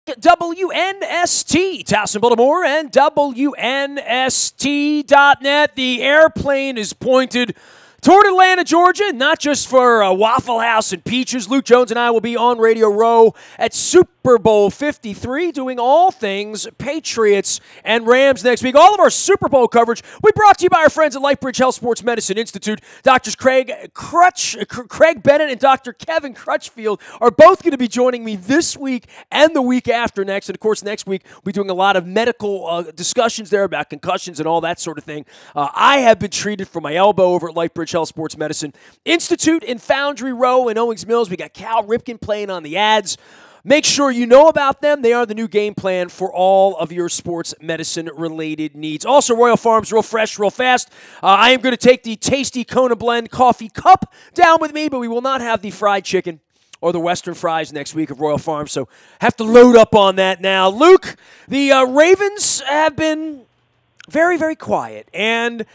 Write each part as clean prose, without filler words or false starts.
WNST, Towson, Baltimore, and WNST.net. The airplane is pointed toward Atlanta, Georgia, not just for Waffle House and peaches. Luke Jones and I will be on Radio Row at Super Bowl 53, doing all things Patriots and Rams next week. All of our Super Bowl coverage we brought to you by our friends at Lightbridge Health Sports Medicine Institute. Doctors Craig Bennett and Dr. Kevin Crutchfield are both going to be joining me this week and the week after next. And, of course, next week we'll be doing a lot of medical discussions there about concussions and all that sort of thing. I have been treated for my elbow over at Lightbridge Health Sports Medicine Institute in Foundry Row in Owings Mills. We got Cal Ripken playing on the ads. Make sure you know about them. They are the new game plan for all of your sports medicine-related needs. Also, Royal Farms, real fresh, real fast. I am going to take the tasty Kona Blend coffee cup down with me, but we will not have the fried chicken or the Western fries next week of Royal Farms, so have to load up on that now. Luke, the Ravens have been very, very quiet. And,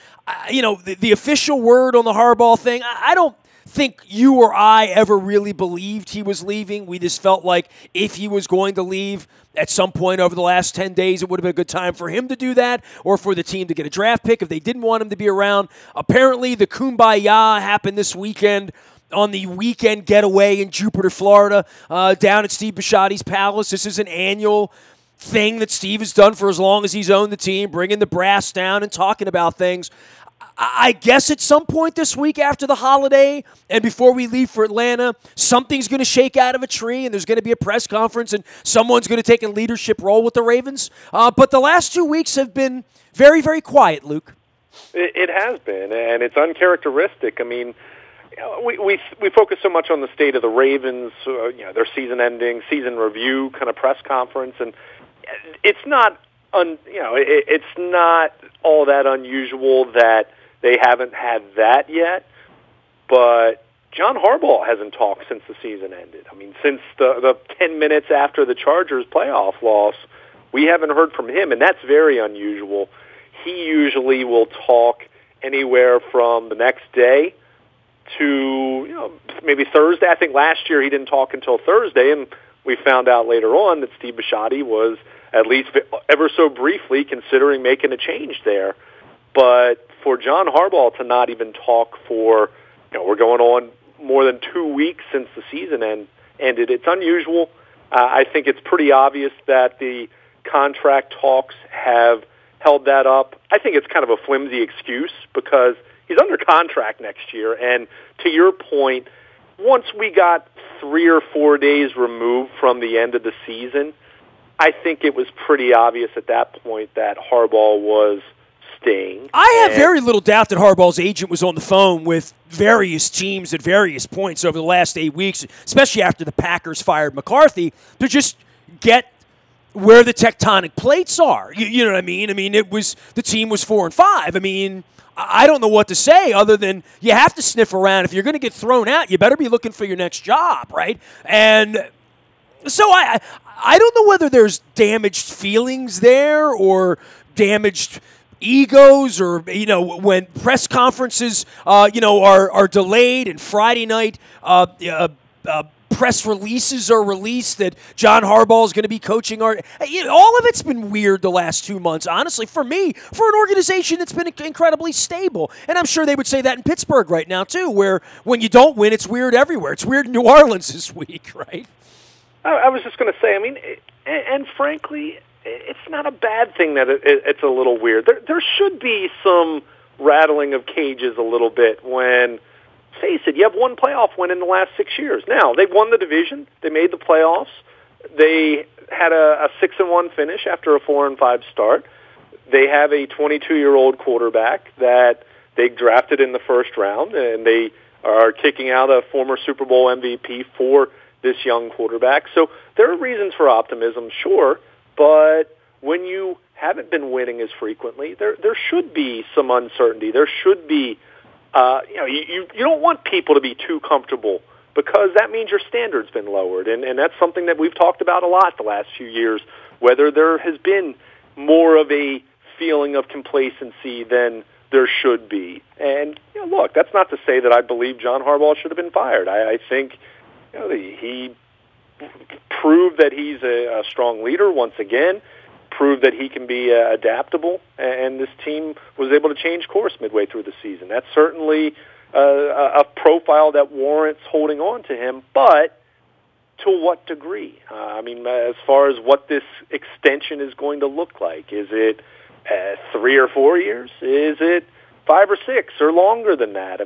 the official word on the Harbaugh thing, I don't think you or I ever really believed he was leaving. We just felt like if he was going to leave at some point over the last 10 days, it would have been a good time for him to do that or for the team to get a draft pick if they didn't want him to be around. Apparently, the kumbaya happened this weekend on the weekend getaway in Jupiter, Florida, down at Steve Bisciotti's palace. This is an annual thing that Steve has done for as long as he's owned the team, bringing the brass down and talking about things. I guess at some point this week after the holiday and before we leave for Atlanta, something's going to shake out of a tree and there's going to be a press conference and someone's going to take a leadership role with the Ravens. But the last 2 weeks have been very, very quiet, Luke. It has been, and it's uncharacteristic. I mean, we focus so much on the state of the Ravens, their season-ending, season review kind of press conference, and it's not it's not all that unusual that they haven't had that yet, but John Harbaugh hasn't talked since the season ended. I mean, since the 10 minutes after the Chargers playoff loss, we haven't heard from him, and that's very unusual. He usually will talk anywhere from the next day to maybe Thursday. I think last year he didn't talk until Thursday, and we found out later on that Steve Bisciotti was at least ever so briefly considering making a change there. But for John Harbaugh to not even talk for, we're going on more than 2 weeks since the season ended, it's unusual. I think it's pretty obvious that the contract talks have held that up. I think it's kind of a flimsy excuse because he's under contract next year. And to your point, once we got 3 or 4 days removed from the end of the season, I think it was pretty obvious at that point that Harbaugh was staying. I have very little doubt that Harbaugh's agent was on the phone with various teams at various points over the last 8 weeks, especially after the Packers fired McCarthy, to just get where the tectonic plates are. You know what I mean? I mean, the team was 4-5. I mean, I don't know what to say other than you have to sniff around. If you're going to get thrown out, you better be looking for your next job, right? And so I don't know whether there's damaged feelings there or damaged egos or, when press conferences, are delayed and Friday night press releases are released that John Harbaugh is going to be coaching. All of it's been weird the last 2 months, honestly, for me, for an organization that's been incredibly stable. And I'm sure they would say that in Pittsburgh right now, too, where when you don't win, it's weird everywhere. It's weird in New Orleans this week, right? I was just going to say, I mean, and frankly, it's not a bad thing that it's a little weird. There should be some rattling of cages a little bit when, face it, you have one playoff win in the last 6 years. Now, they won the division. They made the playoffs. They had a 6-1 finish after a 4-5 start. They have a 22-year-old quarterback that they drafted in the first round, and they are kicking out a former Super Bowl MVP for this young quarterback. So there are reasons for optimism, sure, but when you haven't been winning as frequently, there should be some uncertainty. There should be, you don't want people to be too comfortable because that means your standard's been lowered, and that's something that we've talked about a lot the last few years, whether there has been more of a feeling of complacency than there should be. And, look, that's not to say that I believe John Harbaugh should have been fired. I think he prove that he's a strong leader once again, prove that he can be adaptable, and this team was able to change course midway through the season. That's certainly a profile that warrants holding on to him, but to what degree? As far as what this extension is going to look like, is it 3 or 4 years? Is it 5 or 6 or longer than that?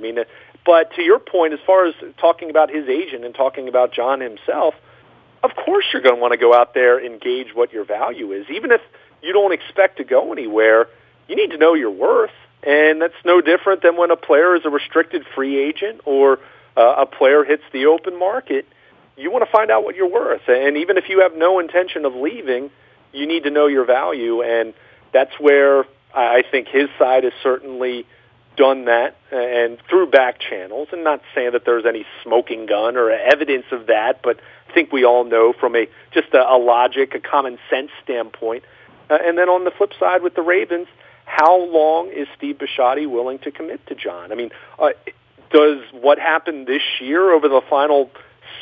But to your point, as far as talking about his agent and talking about John himself, of course you're going to want to go out there and gauge what your value is. Even if you don't expect to go anywhere, you need to know your worth. And that's no different than when a player is a restricted free agent or a player hits the open market. You want to find out what you're worth. And even if you have no intention of leaving, you need to know your value. And that's where I think his side has certainly done that, and through back channels. And not saying that there's any smoking gun or evidence of that, but I think we all know from a logic, a common sense standpoint. And then on the flip side with the Ravens, how long is Steve Bisciotti willing to commit to John? Does what happened this year over the final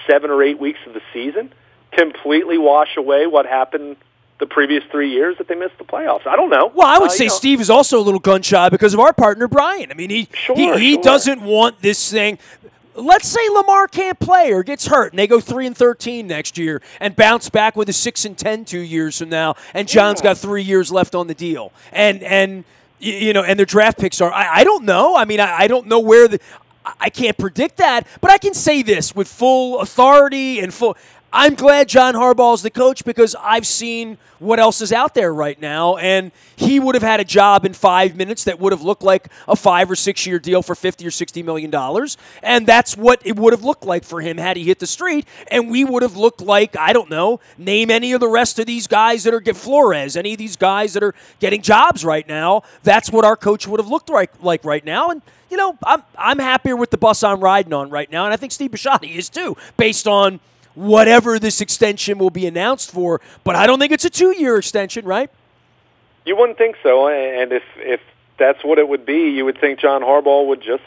7 or 8 weeks of the season completely wash away what happened the previous 3 years that they missed the playoffs? I don't know. Well, I would say Steve is also a little gun-shy because of our partner, Brian. He doesn't want this thing. Let's say Lamar can't play or gets hurt, and they go 3-13 next year and bounce back with a 6-10 2 years from now, and John's got 3 years left on the deal. And their draft picks are. I don't know. I don't know where I can't predict that, but I can say this with full authority and full. I'm glad John Harbaugh is the coach because I've seen what else is out there right now, and he would have had a job in 5 minutes that would have looked like a 5 or 6 year deal for $50 or $60 million, and that's what it would have looked like for him had he hit the street, and we would have looked like, I don't know, name any of the rest of these guys that are Flores, any of these guys that are getting jobs right now. That's what our coach would have looked like right now, and I'm happier with the bus I'm riding on right now, and I think Steve Bisciotti is too, based on whatever this extension will be announced for. But I don't think it's a 2-year extension, right? You wouldn't think so, and if that's what it would be, you would think John Harbaugh would just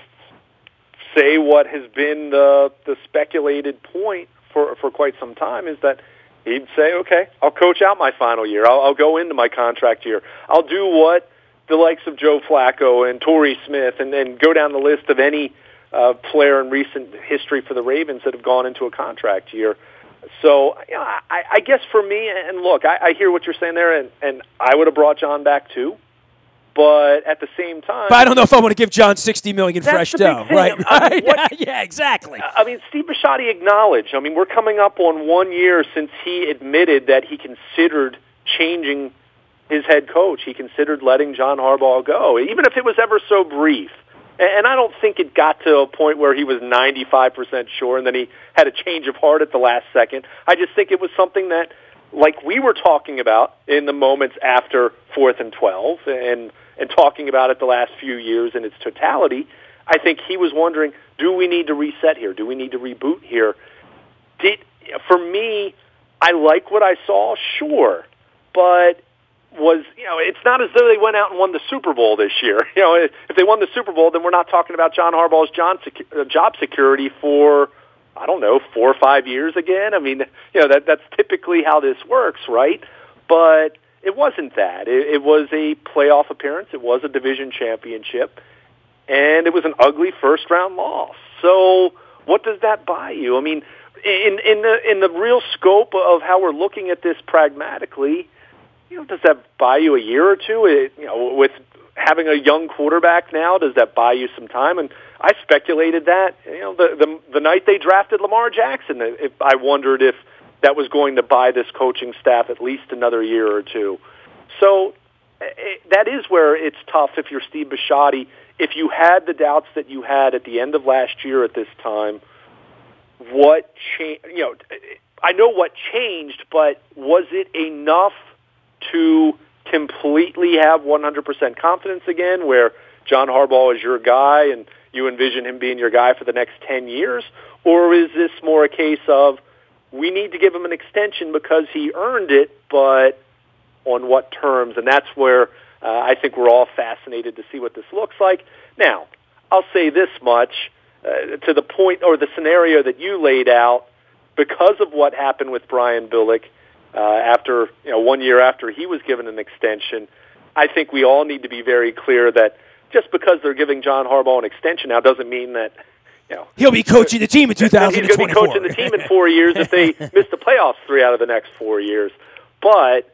say what has been the speculated point for quite some time, is that he'd say, okay, I'll coach out my final year. I'll go into my contract year. I'll do what the likes of Joe Flacco and Torrey Smith, and then go down the list of any player in recent history for the Ravens that have gone into a contract year. So I guess for me, and look, I hear what you're saying there, and I would have brought John back too. But at the same time, but I don't know if I want to give John $60 million fresh dough, right? Yeah, exactly. Steve Bisciotti acknowledged. We're coming up on 1 year since he admitted that he considered changing his head coach. He considered letting John Harbaugh go, even if it was ever so brief. And I don't think it got to a point where he was 95% sure and then he had a change of heart at the last second. I just think it was something that, like we were talking about in the moments after 4th and 12 and talking about it the last few years in its totality, I think he was wondering, do we need to reset here? Do we need to reboot here? For me, I like what I saw, sure, but it's not as though they went out and won the Super Bowl this year. If they won the Super Bowl, then we're not talking about John Harbaugh's job security for, 4 or 5 years again. That's typically how this works, right? But it wasn't that. It was a playoff appearance. It was a division championship, and it was an ugly first-round loss. So what does that buy you? In the real scope of how we're looking at this pragmatically, does that buy you a year or two? With having a young quarterback now, does that buy you some time? And I speculated that, the night they drafted Lamar Jackson, I wondered if that was going to buy this coaching staff at least another year or two. So that is where it's tough if you're Steve Bisciotti. If you had the doubts that you had at the end of last year at this time, what changed? I know what changed, but was it enough to completely have 100% confidence again, where John Harbaugh is your guy and you envision him being your guy for the next 10 years? Or is this more a case of, we need to give him an extension because he earned it, but on what terms? And that's where I think we're all fascinated to see what this looks like. Now, I'll say this much, to the point or the scenario that you laid out, because of what happened with Brian Billick after 1 year after he was given an extension, I think we all need to be very clear that just because they're giving John Harbaugh an extension now doesn't mean that he'll be coaching the team in 2024. He's going to be coaching the team in 4 years if they miss the playoffs 3 out of the next 4 years. But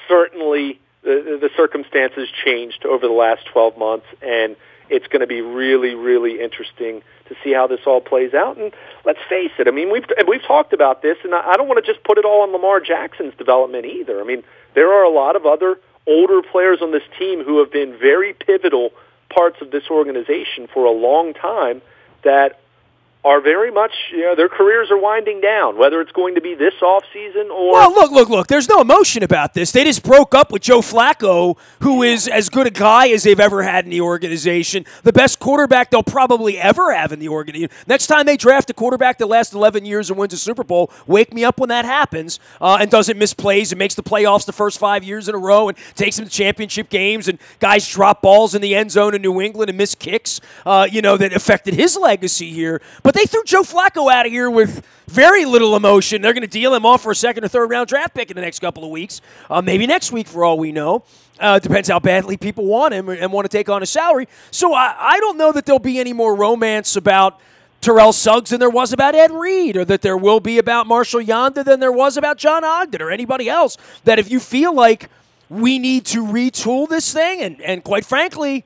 certainly the circumstances changed over the last 12 months, and it's going to be really, really interesting to see how this all plays out. And let's face it, I mean, we've talked about this, and I don't want to just put it all on Lamar Jackson's development either. I mean, there are a lot of other older players on this team who have been very pivotal parts of this organization for a long time that are very much, their careers are winding down, whether it's going to be this offseason or... Well, look. There's no emotion about this. They just broke up with Joe Flacco, who is as good a guy as they've ever had in the organization, the best quarterback they'll probably ever have in the organization. Next time they draft a quarterback that lasts 11 years and wins a Super Bowl, wake me up when that happens, and doesn't miss plays and makes the playoffs the first 5 years in a row and takes them to championship games, and guys drop balls in the end zone in New England and miss kicks, that affected his legacy here. But they threw Joe Flacco out of here with very little emotion. They're going to deal him off for a second or third round draft pick in the next couple of weeks, maybe next week for all we know. Depends how badly people want him and want to take on his salary. So I don't know that there'll be any more romance about Terrell Suggs than there was about Ed Reed, or that there will be about Marshall Yonda than there was about John Ogden or anybody else. That if you feel like we need to retool this thing, and quite frankly,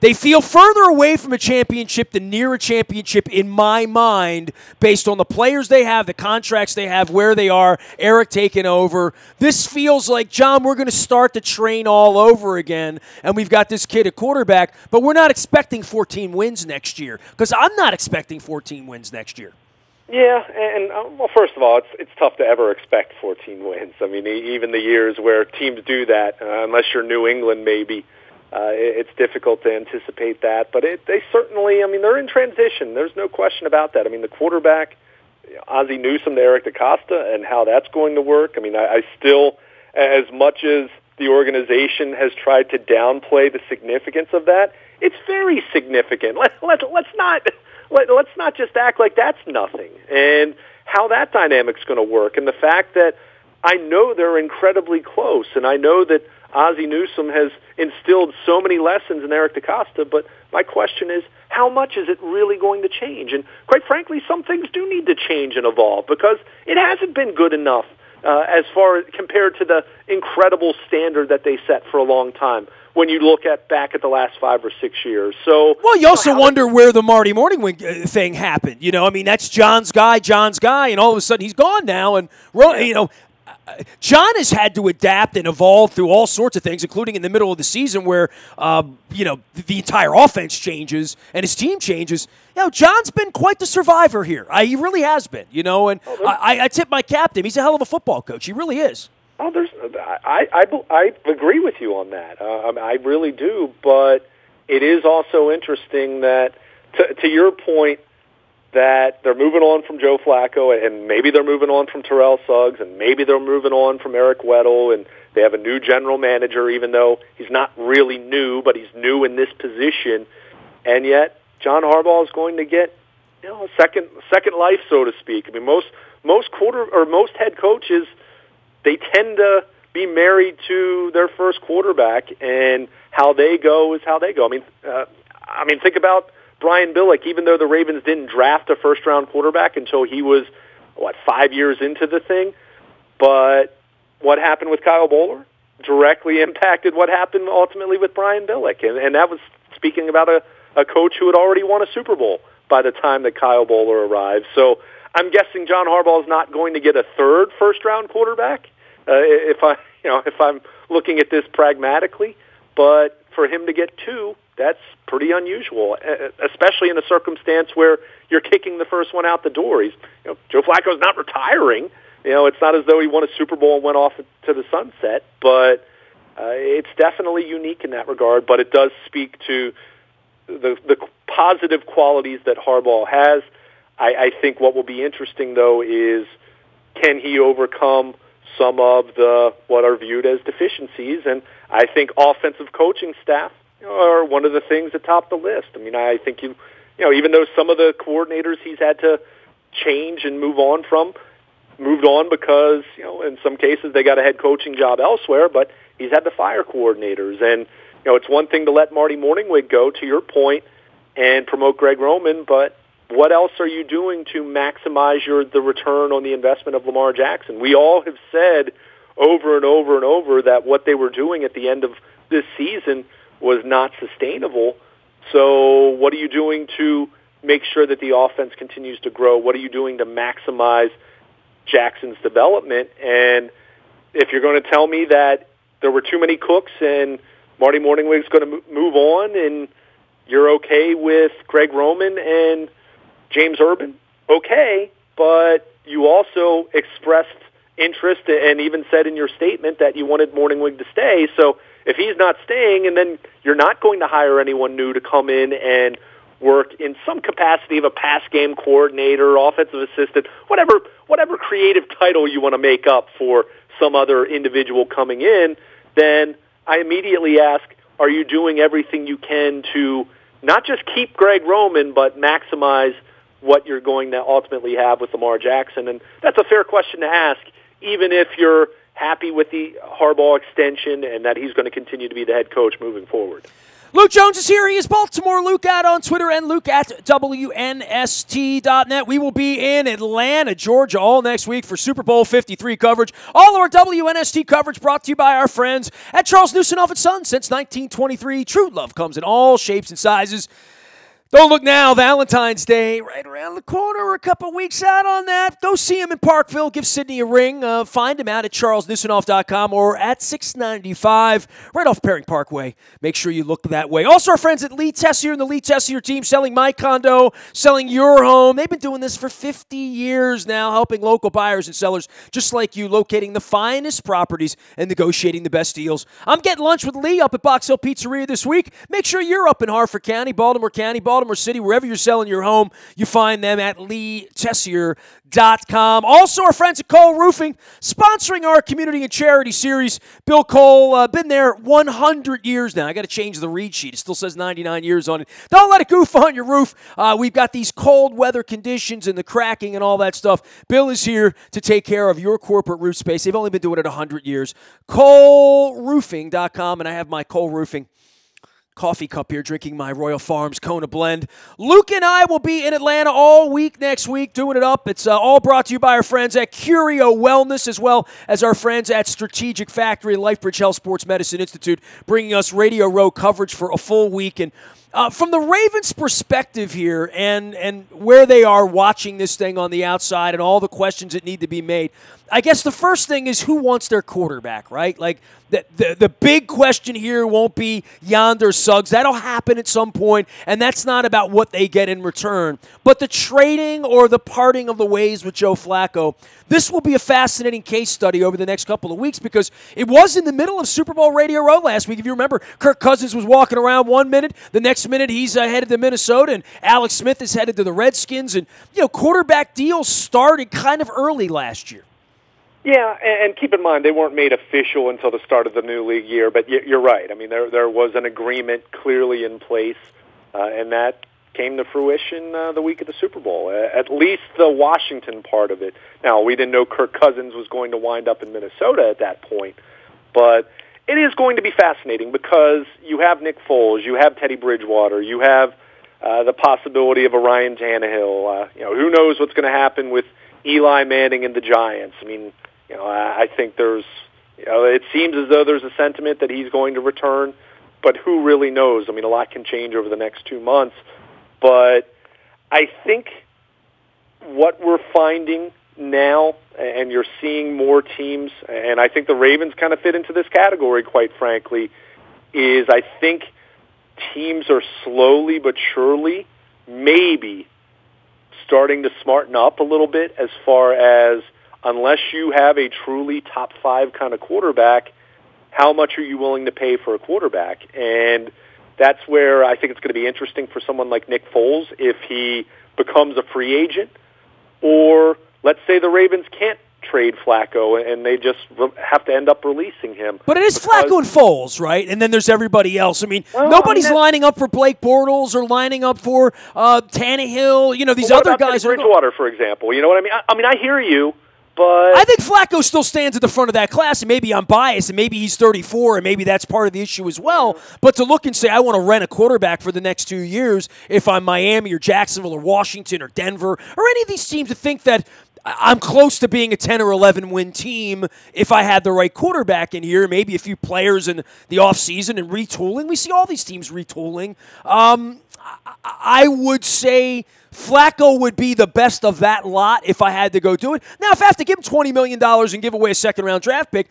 they feel further away from a championship than near a championship in my mind, based on the players they have, the contracts they have, where they are, Eric taking over. This feels like, John, we're going to start the train all over again, and we've got this kid at quarterback, but we're not expecting 14 wins next year, because I'm not expecting 14 wins next year. Yeah, and well, first of all, it's tough to ever expect 14 wins. I mean, even the years where teams do that, unless you're New England maybe, it's difficult to anticipate that. But they certainly, I mean, they're in transition. There's no question about that. I mean, the quarterback, Ozzie Newsome to Eric DeCosta, and how that's going to work. I mean, I still, as much as the organization has tried to downplay the significance of that, it's very significant. Let's not just act like that's nothing. And how that dynamic's going to work, and the fact that I know they're incredibly close, and I know that Ozzie Newsome has instilled so many lessons in Eric DeCosta, but my question is, how much is it really going to change? And quite frankly, some things do need to change and evolve, because it hasn't been good enough as far as compared to the incredible standard that they set for a long time when you look back at the last 5 or 6 years. So, well, you also wonder where the Marty Morningwing thing happened. I mean, that's John's guy, and all of a sudden he's gone now, and John has had to adapt and evolve through all sorts of things, including in the middle of the season where, the entire offense changes and his team changes. John's been quite the survivor here. He really has been, and I tip my cap to him. He's a hell of a football coach. He really is. I agree with you on that. I really do, but it is also interesting that, to your point, that they're moving on from Joe Flacco, and maybe they're moving on from Terrell Suggs, and maybe they're moving on from Eric Weddle, and they have a new general manager, even though he's not really new, but he's new in this position, and yet John Harbaugh is going to get a second life, so to speak. I mean, most head coaches, they tend to be married to their first quarterback, and how they go is how they go. I mean, think about Brian Billick. Even though the Ravens didn't draft a first-round quarterback until he was, 5 years into the thing, but what happened with Kyle Bowler directly impacted what happened ultimately with Brian Billick, and that was speaking about a coach who had already won a Super Bowl by the time that Kyle Bowler arrived. So I'm guessing John Harbaugh is not going to get a third first-round quarterback, if I'm looking at this pragmatically, but for him to get two, that's pretty unusual, especially in a circumstance where you're kicking the first one out the door. Joe Flacco's not retiring. It's not as though he won a Super Bowl and went off to the sunset, but it's definitely unique in that regard. But it does speak to the positive qualities that Harbaugh has. I think what will be interesting, though, is can he overcome some of what are viewed as deficiencies? And I think offensive coaching staff are one of the things that top the list. I mean, I think even though some of the coordinators he's had to change and moved on because, in some cases they got a head coaching job elsewhere, but he's had to fire coordinators. And, it's one thing to let Marty Morningwig go, to your point, and promote Greg Roman, but what else are you doing to maximize the return on the investment of Lamar Jackson? We all have said over and over and over that what they were doing at the end of this season was not sustainable. So what are you doing to make sure that the offense continues to grow? What are you doing to maximize Jackson's development? And if you're going to tell me that there were too many cooks and Marty Morningwig's going to move on and you're okay with Greg Roman and James Urban, okay, but you also expressed interest and even said in your statement that you wanted Morningwig to stay. So if he's not staying, and then you're not going to hire anyone new to come in and work in some capacity of a pass game coordinator, offensive assistant, whatever creative title you want to make up for some other individual coming in, then I immediately ask, are you doing everything you can to not just keep Greg Roman, but maximize what you're going to ultimately have with Lamar Jackson? And that's a fair question to ask, even if you're happy with the Harbaugh extension and that he's going to continue to be the head coach moving forward. Luke Jones is here. He is Baltimore Luke out on Twitter and Luke at WNST.net. We will be in Atlanta, Georgia all next week for Super Bowl 53 coverage. All of our WNST coverage brought to you by our friends at Charles Newsonoff & Sons. Since 1923, true love comes in all shapes and sizes. Don't look now, Valentine's Day right around the corner. We're a couple weeks out on that. Go see him in Parkville. Give Sydney a ring. Find him out at charlesnewsonoff.com or at 695 right off Perring Parkway. Make sure you look that way. Also, our friends at Lee Tessier and the Lee Tessier team selling my condo, selling your home. They've been doing this for 50 years now, helping local buyers and sellers just like you, locating the finest properties and negotiating the best deals. I'm getting lunch with Lee up at Box Hill Pizzeria this week. Make sure you're up in Harford County, Baltimore City, wherever you're selling your home, you find them at leetessier.com. Also, our friends at Cole Roofing, sponsoring our community and charity series. Bill Cole, been there 100 years now. I got to change the read sheet. It still says 99 years on it. Don't let it goof on your roof. We've got these cold weather conditions and the cracking and all that stuff. Bill is here to take care of your corporate roof space. They've only been doing it 100 years. ColeRoofing.com, and I have my Cole Roofing coffee cup here, drinking my Royal Farms Kona blend. Luke and I will be in Atlanta all week next week, doing it up. It's all brought to you by our friends at Curio Wellness, as well as our friends at Strategic Factory and LifeBridge Health Sports Medicine Institute, bringing us Radio Row coverage for a full week. And from the Ravens' perspective here and where they are watching this thing on the outside and all the questions that need to be made, I guess the first thing is who wants their quarterback, right? Like the big question here won't be Yonder Suggs. That'll happen at some point, and that's not about what they get in return. But the trading or the parting of the ways with Joe Flacco, this will be a fascinating case study over the next couple of weeks because it was in the middle of Super Bowl Radio Row last week. If you remember, Kirk Cousins was walking around one minute. The next minute, he's headed to Minnesota, and Alex Smith is headed to the Redskins. And, quarterback deals started kind of early last year. Yeah, and keep in mind, they weren't made official until the start of the new league year, but you're right. I mean, there was an agreement clearly in place, and that came to fruition the week of the Super Bowl, at least the Washington part of it. Now, we didn't know Kirk Cousins was going to wind up in Minnesota at that point, but it is going to be fascinating because you have Nick Foles, you have Teddy Bridgewater, you have the possibility of a Ryan Tannehill. Who knows what's going to happen with Eli Manning and the Giants. I mean, I think it seems as though there's a sentiment that he's going to return, but who really knows? I mean, a lot can change over the next 2 months. But I think what we're finding now, and you're seeing more teams, and I think the Ravens kind of fit into this category, quite frankly, is I think teams are slowly but surely maybe starting to smarten up a little bit as far as unless you have a truly top 5 kind of quarterback, how much are you willing to pay for a quarterback? And that's where I think it's going to be interesting for someone like Nick Foles if he becomes a free agent, or let's say the Ravens can't trade Flacco, and they just have to end up releasing him. But it is Flacco and Foles, right? And then there's everybody else. I mean, nobody's lining up for Blake Bortles or lining up for Tannehill. You know, these other guys. Bridgewater, for example. You know what I mean? I mean, I hear you, but I think Flacco still stands at the front of that class, and maybe I'm biased, and maybe he's 34, and maybe that's part of the issue as well. But to look and say, I want to rent a quarterback for the next 2 years if I'm Miami or Jacksonville or Washington or Denver or any of these teams, to think that I'm close to being a 10 or 11 win team if I had the right quarterback in here, maybe a few players in the offseason and retooling. We see all these teams retooling. I would say Flacco would be the best of that lot if I had to go do it. Now, if I have to give him $20 million and give away a second-round draft pick,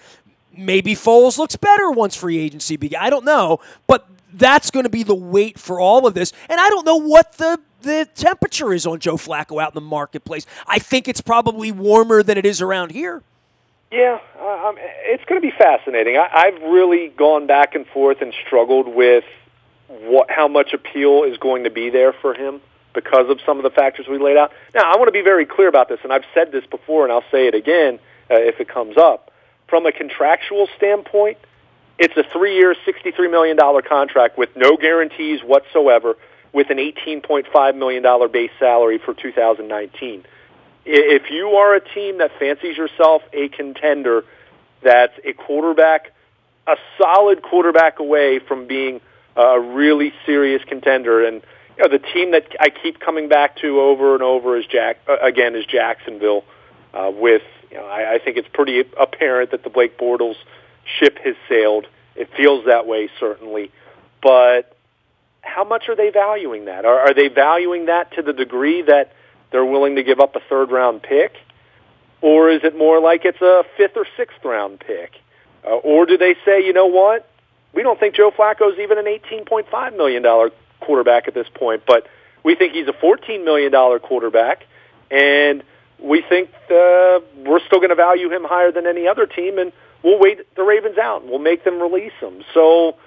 maybe Foles looks better once free agency begins. I don't know, but that's going to be the weight for all of this. And I don't know what the temperature is on Joe Flacco out in the marketplace. I think it's probably warmer than it is around here. Yeah, it's going to be fascinating. I've really gone back and forth and struggled with how much appeal is going to be there for him because of some of the factors we laid out. Now, I want to be very clear about this, and I've said this before, and I'll say it again if it comes up. From a contractual standpoint, it's a 3-year, $63 million contract with no guarantees whatsoever, with an $18.5 million base salary for 2019. If you are a team that fancies yourself a contender that's a quarterback, a solid quarterback away from being a really serious contender, and you know, the team that I keep coming back to over and over is Jacksonville. I think it's pretty apparent that the Blake Bortles ship has sailed. It feels that way, certainly. But how much are they valuing that? Are they valuing that to the degree that they're willing to give up a third-round pick? Or is it more like it's a 5th or 6th round pick? Or do they say, you know what, we don't think Joe Flacco's even an $18.5 million quarterback at this point, but we think he's a $14 million quarterback, and we think we're still going to value him higher than any other team, and we'll wait the Ravens out, and we'll make them release him. So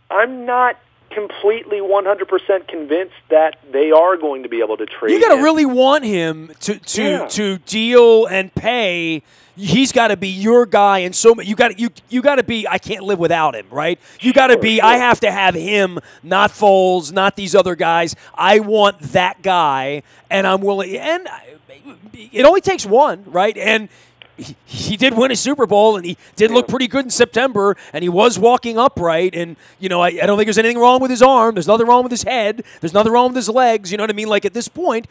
I'm not completely 100% convinced that they are going to be able to trade him. You got to really want him to deal and pay. He's got to be your guy, and so you got to be. I can't live without him, right? You got to be. Sure. I have to have him, not Foles, not these other guys. I want that guy, and I'm willing. And it only takes one, right? And he did win a Super Bowl, and he did look pretty good in September, and he was walking upright. And, you know, I don't think there's anything wrong with his arm. There's nothing wrong with his head. There's nothing wrong with his legs. You know what I mean? Like, at this point,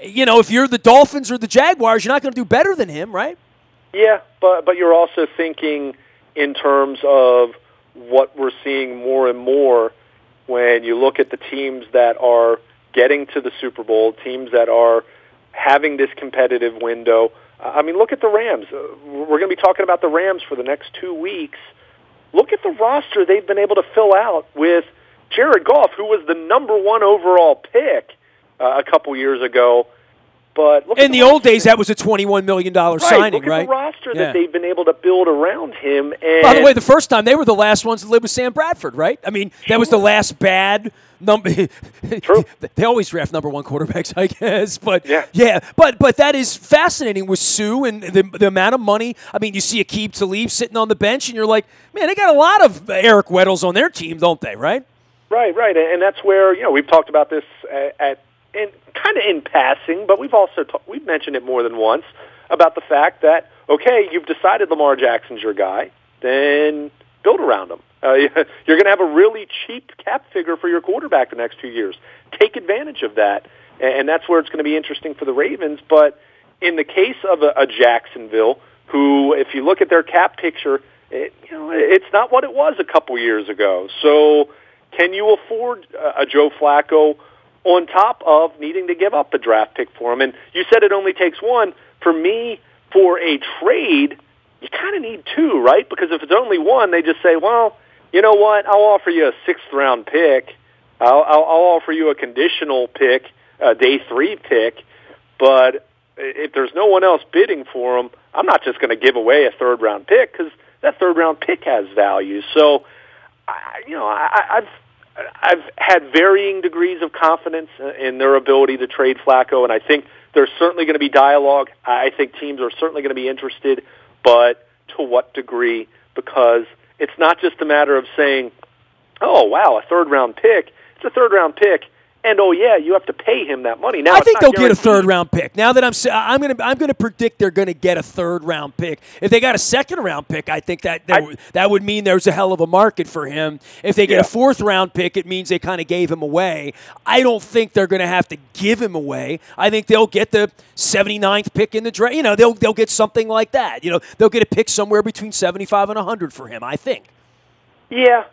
you know, if you're the Dolphins or the Jaguars, you're not going to do better than him, right? Yeah, but you're also thinking in terms of what we're seeing more and more when you look at the teams that are getting to the Super Bowl, teams that are having this competitive window. I mean, look at the Rams. We're going to be talking about the Rams for the next 2 weeks. Look at the roster they've been able to fill out with Jared Goff, who was the number 1 overall pick a couple years ago. But look in the old days, that was a $21 million signing, right? Look at the roster that they've been able to build around him. And by the way, the first time, they were the last ones to live with Sam Bradford, right? I mean, that was the last bad number. True. They always draft number 1 quarterbacks, I guess. But but that is fascinating with Sue and the amount of money. I mean, you see Aqib Talib sitting on the bench, and you're like, man, they got a lot of Eric Weddles on their team, don't they, right? Right. And that's where, you know, we've talked about this kind of in passing, but we've mentioned it more than once about the fact that, okay, you've decided Lamar Jackson's your guy, then build around him. You're going to have a really cheap cap figure for your quarterback the next 2 years. Take advantage of that, and that's where it's going to be interesting for the Ravens. But in the case of a Jacksonville, who, if you look at their cap picture, it's not what it was a couple years ago. So can you afford a Joe Flacco on top of needing to give up a draft pick for him? And you said it only takes one. For me, for a trade, you kind of need 2, right? Because if it's only 1, they just say, well, you know what, I'll offer you a 6th-round pick. I'll offer you a conditional pick, a day 3 pick. But if there's no one else bidding for him, I'm not just going to give away a 3rd-round pick because that 3rd-round pick has value. So, I've had varying degrees of confidence in their ability to trade Flacco, and I think there's certainly going to be dialogue. I think teams are certainly going to be interested, but to what degree? Because it's not just a matter of saying, oh, wow, a third-round pick. It's a third-round pick. And oh yeah, you have to pay him that money. Now I think they'll get a third-round pick. Now that I'm going to predict they're going to get a third-round pick. If they got a second-round pick, I think that would mean there's a hell of a market for him. If they get a fourth-round pick, it means they kind of gave him away. I don't think they're going to have to give him away. I think they'll get the 79th pick in the draft. You know, they'll get something like that. You know, they'll get a pick somewhere between 75 and 100 for him, I think. Yeah,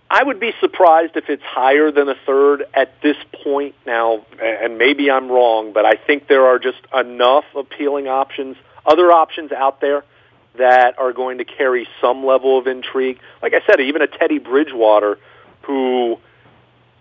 I would be surprised if it's higher than a third at this point now, and maybe I'm wrong, but I think there are just enough appealing options, other options out there that are going to carry some level of intrigue. Like I said, even a Teddy Bridgewater, who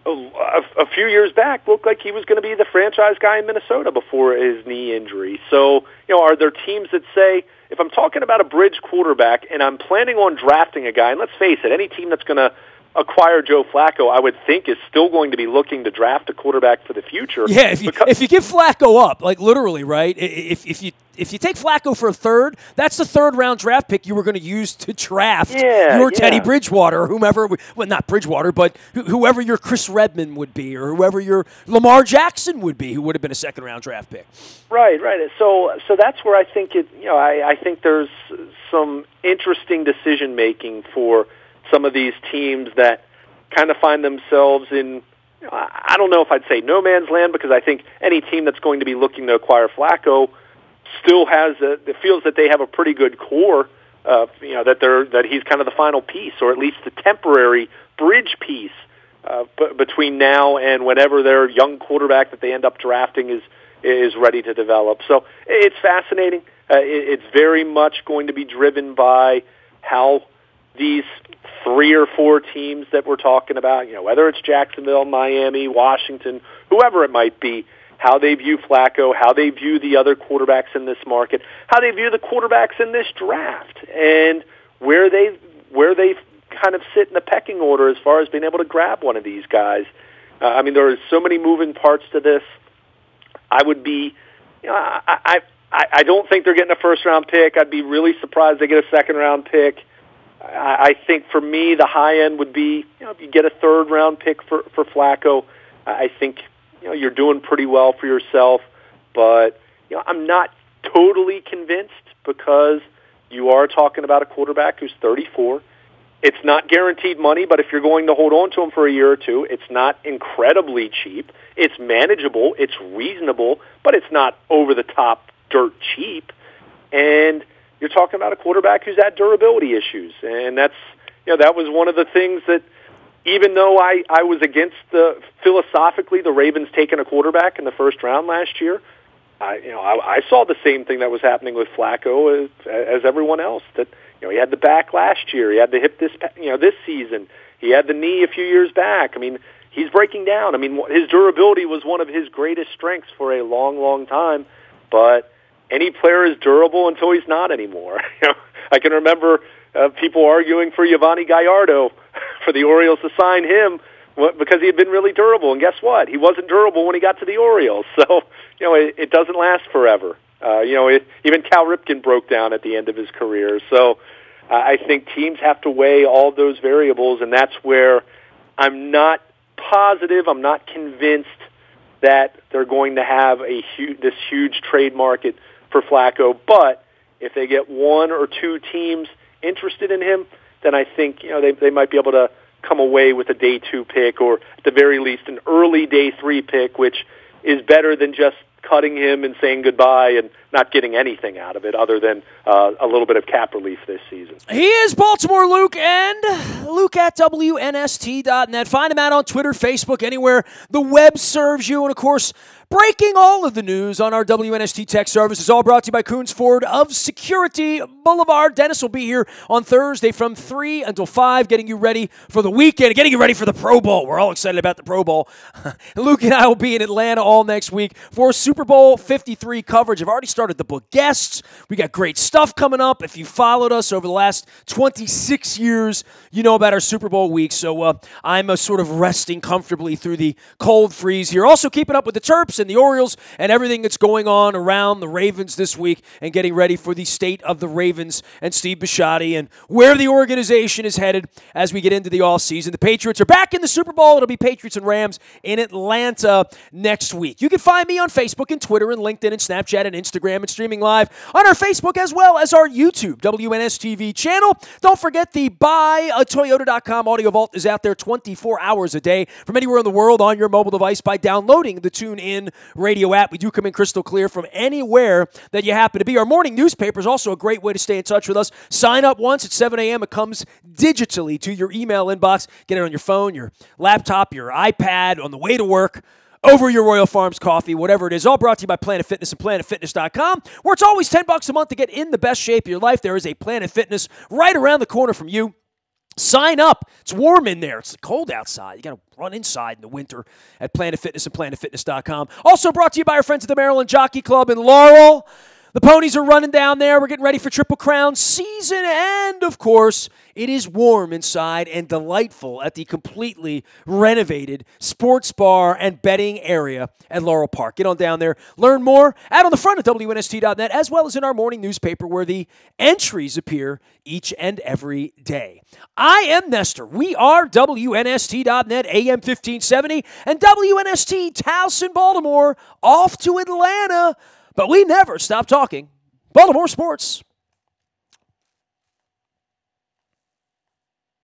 a few years back looked like he was going to be the franchise guy in Minnesota before his knee injury. So, you know, are there teams that say, if I'm talking about a bridge quarterback and I'm planning on drafting a guy, and let's face it, any team that's going to acquire Joe Flacco, I would think, is still going to be looking to draft a quarterback for the future. Yeah, if you give Flacco up, like literally, right? If you take Flacco for a third, that's the third-round draft pick you were going to use to draft your Teddy Bridgewater or whomever. Well, not Bridgewater, but whoever your Chris Redmond would be, or whoever your Lamar Jackson would be, who would have been a second-round draft pick. Right. So that's where I think it. You know, I think there's some interesting decision making for some of these teams that kind of find themselves in, I don't know if I'd say no man's land, because I think any team that's going to be looking to acquire Flacco still it feels that they have a pretty good core, that he's kind of the final piece, or at least the temporary bridge piece between now and whenever their young quarterback that they end up drafting is ready to develop. So it's fascinating. It's very much going to be driven by how these 3 or 4 teams that we're talking about, you know, whether it's Jacksonville, Miami, Washington, whoever it might be, how they view Flacco, how they view the other quarterbacks in this market, how they view the quarterbacks in this draft, and where they kind of sit in the pecking order as far as being able to grab one of these guys. I mean, there are so many moving parts to this. I would be, you know, I don't think they're getting a first-round pick. I'd be really surprised they get a second-round pick. I think for me, the high end would be, you know, if you get a third-round pick for Flacco, I think, you know, you're doing pretty well for yourself. But, you know, I'm not totally convinced, because you are talking about a quarterback who's 34. It's not guaranteed money, but if you're going to hold on to him for a year or two, it's not incredibly cheap. It's manageable. It's reasonable, but it's not over-the-top dirt cheap. And you're talking about a quarterback who's had durability issues, and that was one of the things that, even though I was against philosophically the Ravens taking a quarterback in the first round last year, I saw the same thing that was happening with Flacco as everyone else. That, you know, he had the back last year, he had the hip this season, he had the knee a few years back. I mean, he's breaking down. I mean, his durability was one of his greatest strengths for a long, long time, but any player is durable until he's not anymore. You know, I can remember people arguing for Giovanni Gallardo for the Orioles to sign him because he had been really durable. And guess what? He wasn't durable when he got to the Orioles. So, you know, it doesn't last forever. Even Cal Ripken broke down at the end of his career. So I think teams have to weigh all those variables, and that's where I'm not positive, I'm not convinced that they're going to have this huge trade market for Flacco. But if they get 1 or 2 teams interested in him, then I think, you know, they might be able to come away with a day 2 pick, or at the very least an early day 3 pick, which is better than just cutting him and saying goodbye and not getting anything out of it other than a little bit of cap relief this season. He is Baltimore Luke, and Luke at WNST.net. Find him out on Twitter, Facebook, anywhere the web serves you. And, of course, breaking all of the news on our WNST tech service is all brought to you by Coons Ford of Security Boulevard. Dennis will be here on Thursday from 3 until 5, getting you ready for the weekend, getting you ready for the Pro Bowl. We're all excited about the Pro Bowl. Luke and I will be in Atlanta all next week for Super Bowl 53 coverage. I've already started started to book guests. We got great stuff coming up. If you followed us over the last 26 years, you know about our Super Bowl week. So I'm sort of resting comfortably through the cold freeze here. Also keeping up with the Terps and the Orioles and everything that's going on around the Ravens this week and getting ready for the state of the Ravens and Steve Bisciotti and where the organization is headed as we get into the offseason. The Patriots are back in the Super Bowl. It'll be Patriots and Rams in Atlanta next week. You can find me on Facebook and Twitter and LinkedIn and Snapchat and Instagram and streaming live on our Facebook as well as our YouTube WNSTV channel. Don't forget the buyatoyota.com audio vault is out there 24 hours a day from anywhere in the world on your mobile device by downloading the TuneIn radio app. We do come in crystal clear from anywhere that you happen to be. Our morning newspaper is also a great way to stay in touch with us. Sign up once at 7 a.m. It comes digitally to your email inbox. Get it on your phone, your laptop, your iPad, on the way to work, over your Royal Farms coffee, whatever it is. All brought to you by Planet Fitness and PlanetFitness.com, where it's always $10 a month to get in the best shape of your life. There is a Planet Fitness right around the corner from you. Sign up. It's warm in there. It's cold outside. You got to run inside in the winter at Planet Fitness and PlanetFitness.com. Also brought to you by our friends at the Maryland Jockey Club in Laurel. The ponies are running down there. We're getting ready for Triple Crown season. And, of course, it is warm inside and delightful at the completely renovated sports bar and betting area at Laurel Park. Get on down there. Learn more out on the front of WNST.net as well as in our morning newspaper where the entries appear each and every day. I am Nestor. We are WNST.net, AM 1570, and WNST Towson, Baltimore, off to Atlanta. But we never stop talking Baltimore sports.